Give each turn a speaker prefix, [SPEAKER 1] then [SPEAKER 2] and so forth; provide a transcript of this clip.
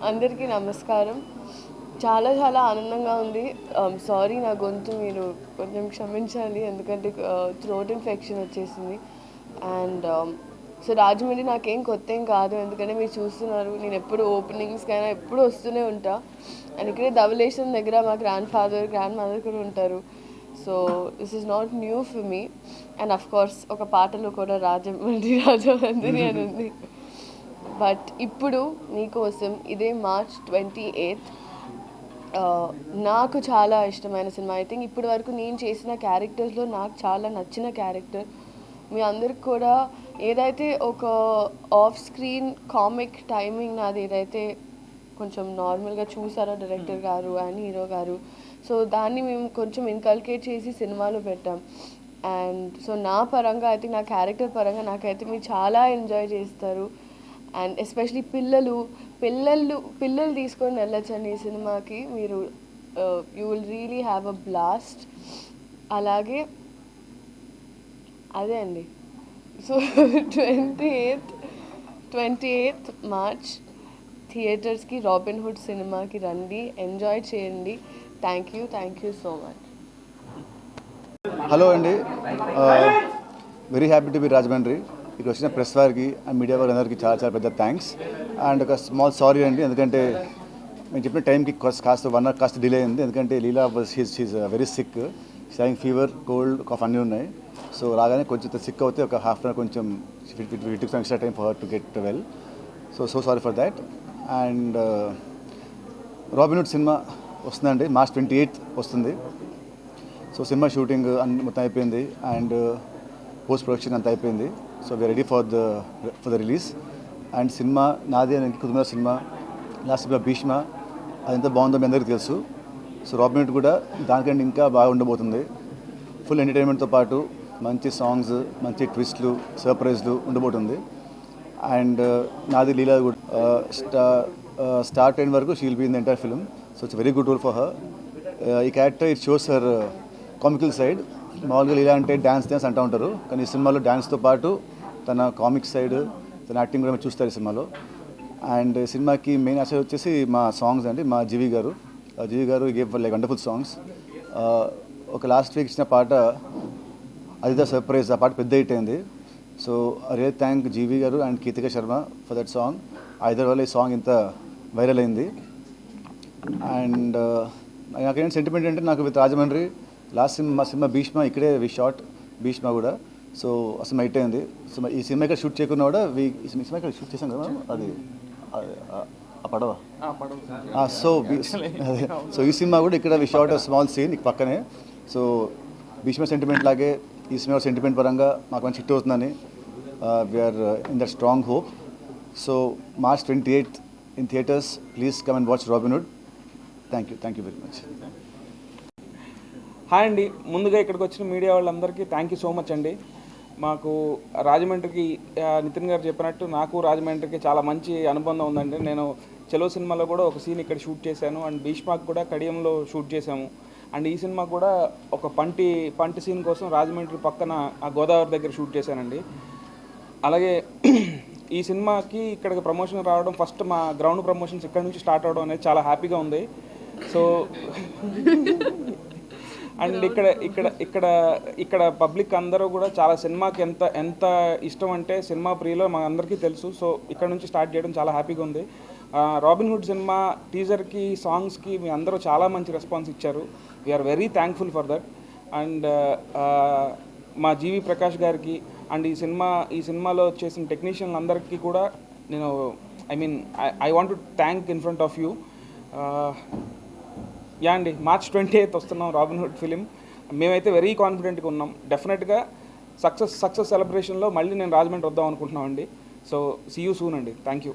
[SPEAKER 1] అందరికీ నమస్కారం. చాలా చాలా ఆనందంగా ఉంది. సారీ నా గొంతు మీరు కొంచెం క్షమించాలి, ఎందుకంటే థ్రోట్ ఇన్ఫెక్షన్ వచ్చేసింది. అండ్ సో రాజమండ్రి నాకేం కొత్త ఏం కాదు, ఎందుకంటే మీరు చూస్తున్నారు నేను ఎప్పుడు ఓపెనింగ్స్కైనా ఎప్పుడు వస్తూనే ఉంటా. అండ్ ఇక్కడే ధవళేశ్వరం దగ్గర మా గ్రాండ్ ఫాదర్ గ్రాండ్ మదర్ కూడా ఉంటారు. So this is not new for me. And of course ఒక పాటలో కూడా రాజమండ్రి అని ఉంది. బట్ ఇప్పుడు మీకోసం ఇదే మార్చ్ 28 నాకు చాలా ఇష్టమైన సినిమా. ఐ థింక్ ఇప్పటి వరకు నేను చేసిన క్యారెక్టర్స్లో నాకు చాలా నచ్చిన క్యారెక్టర్. మీ అందరికి కూడా ఏదైతే ఒక ఆఫ్ స్క్రీన్ కామిక్ టైమింగ్ నాది ఏదైతే కొంచెం నార్మల్గా చూసారో డైరెక్టర్ గారు అండ్ హీరో గారు, సో దాన్ని మేము కొంచెం ఇన్కల్కేట్ చేసి సినిమాలో పెట్టాం. అండ్ సో నా పరంగా అయితే నా క్యారెక్టర్ పరంగా నాకైతే మీరు చాలా ఎంజాయ్ చేస్తారు. అండ్ ఎస్పెషలీ పిల్లలు తీసుకొని వెళ్ళొచ్చండి ఈ సినిమాకి. మీరు you will really have a blast. అలాగే అదే అండి. సో 28th మార్చ్ థియేటర్స్కి రాబిన్హుడ్ సినిమాకి రండి, ఎంజాయ్ చేయండి. Thank you so much.
[SPEAKER 2] Hello అండి, very happy to be Rajahmundry. ఇక్కడ వచ్చిన ప్రెస్ వారికి అండ్ మీడియా వారి అందరికీ చాలా చాలా పెద్ద థ్యాంక్స్. అండ్ ఒక స్మాల్ సారీ అండి, ఎందుకంటే నేను చెప్పిన టైంకి కాస్త 1 hour కాస్త డిలే అయింది. ఎందుకంటే Leela she's very sick, having fever, cold, cough అన్నీ ఉన్నాయి. సో రాగానే కొంచెం సిక్ అవుతే ఒక హాఫ్ అన్ అవర్ కొంచెం extra time for to get well. So sorry for that. And Robinhood సినిమా వస్తుందండి, మార్చ్ 28 వస్తుంది. సో సినిమా షూటింగ్ అన్ని మొత్తం అయిపోయింది అండ్ పోస్ట్ ప్రొడక్షన్ అంతా అయిపోయింది. So we are ready for the release. And సినిమా నాది అని కుటుంబ సినిమా, లాస్ట్ సినిమా భీష్మ, అదంతా బాగుందో మీ అందరికీ తెలుసు. సో రాబిన్హుడ్ కూడా దానికంటే ఇంకా బాగా ఉండబోతుంది. ఫుల్ ఎంటర్టైన్మెంట్తో పాటు మంచి సాంగ్స్, మంచి ట్విస్ట్లు, సర్ప్రైజ్లు ఉండబోతుంది. అండ్ నాది లీలా కూడా స్టార్ట్ అయిన వరకు she will be in the entire film. So it's very good role for her. ఈ character it shows her comical side. మామూలుగా లీలా అంటే డ్యాన్స్ అంటూ ఉంటారు, కానీ ఈ సినిమాలో డ్యాన్స్తో పాటు తన కామిక్ సైడ్, తన యాక్టింగ్ కూడా మీరు చూస్తారు ఈ సినిమాలో. అండ్ సినిమాకి మెయిన్ అసలు వచ్చేసి మా సాంగ్స్ అండి. మా జీవి గారు గేవ్ లైక్ వండర్ఫుల్ సాంగ్స్. ఒక లాస్ట్ వీక్ ఇచ్చిన పాట అది ద సర్ప్రైజ్, ఆ పాట పెద్ద హిట్ అయింది. సో రియల్ థ్యాంక్ జీవి గారు and Keethika Sharma for that song. Either వల్ల ఈ సాంగ్ ఇంత వైరల్ అయింది. అండ్ నాకేంటి సెంటిమెంట్ అంటే, నాకు విత్ రాజమండ్రి లాస్ట్ సినిమా భీష్మ ఇక్కడే వి షాట్ భీష్మ కూడా. సో అసలు హిట్ అయింది. సో ఈ సినిమా ఇక్కడ షూట్ చేయకుండా కూడా ఈ సినిమా ఇక్కడ షూట్ చేసాం కదా, అది ఆ పడవ. సో ఈ సినిమా కూడా ఇక్కడ వి షాట్ స్మాల్ సీన్ పక్కనే. సో భీష్మ సెంటిమెంట్ లాగే ఈ సినిమా సెంటిమెంట్ పరంగా మాకు మంచి హిట్ అవుతుందని we are in that strong hope. So March 28 in theatres. Please come and watch Robin Hood. Thank you very much.
[SPEAKER 3] Hi అండి, ముందుగా ఇక్కడికి వచ్చిన మీడియా వాళ్ళందరికీ థ్యాంక్ యూ సో మచ్ అండి. మాకు రాజమండ్రికి నితిన్ గారు చెప్పినట్టు నాకు రాజమండ్రికి చాలా మంచి అనుబంధం ఉందండి. నేను చెలో సినిమాలో కూడా ఒక సీన్ ఇక్కడ షూట్ చేశాను, అండ్ భీష్మాకు కూడా కడియంలో షూట్ చేశాము. అండ్ ఈ సినిమా కూడా ఒక పంటి సీన్ కోసం రాజమండ్రి పక్కన ఆ గోదావరి దగ్గర షూట్ చేశానండి. అలాగే ఈ సినిమాకి ఇక్కడికి ప్రమోషన్ రావడం, ఫస్ట్ మా గ్రౌండ్ ప్రమోషన్స్ ఇక్కడ నుంచి స్టార్ట్ అవడం అనేది చాలా హ్యాపీగా ఉంది. సో అండ్ ఇక్కడ పబ్లిక్ అందరూ కూడా చాలా సినిమాకి ఎంత ఇష్టం అంటే సినిమా ప్రియులో మా అందరికీ తెలుసు. సో ఇక్కడ నుంచి స్టార్ట్ చేయడం చాలా హ్యాపీగా ఉంది. రాబిన్హుడ్ సినిమా టీజర్కి, సాంగ్స్కి మీ అందరూ చాలా మంచి రెస్పాన్స్ ఇచ్చారు. We are very thankful for that. And మా జీవి ప్రకాష్ గారికి అండ్ ఈ సినిమాలో చేసిన టెక్నీషియన్ అందరికీ కూడా నేను I want to thank in front of you. Yeah అండి, మార్చ్ 28 వస్తున్నాం రాబిన్హుడ్ ఫిలిం. మేమైతే వెరీ కాన్ఫిడెంట్గా ఉన్నాం. డెఫినెట్గా సక్సెస్ సెలబ్రేషన్లో మళ్ళీ నేను రాజమండ్రి వద్దాం అనుకుంటున్నాం అండి. సో సీ యూ సూన్ అండి. Thank you.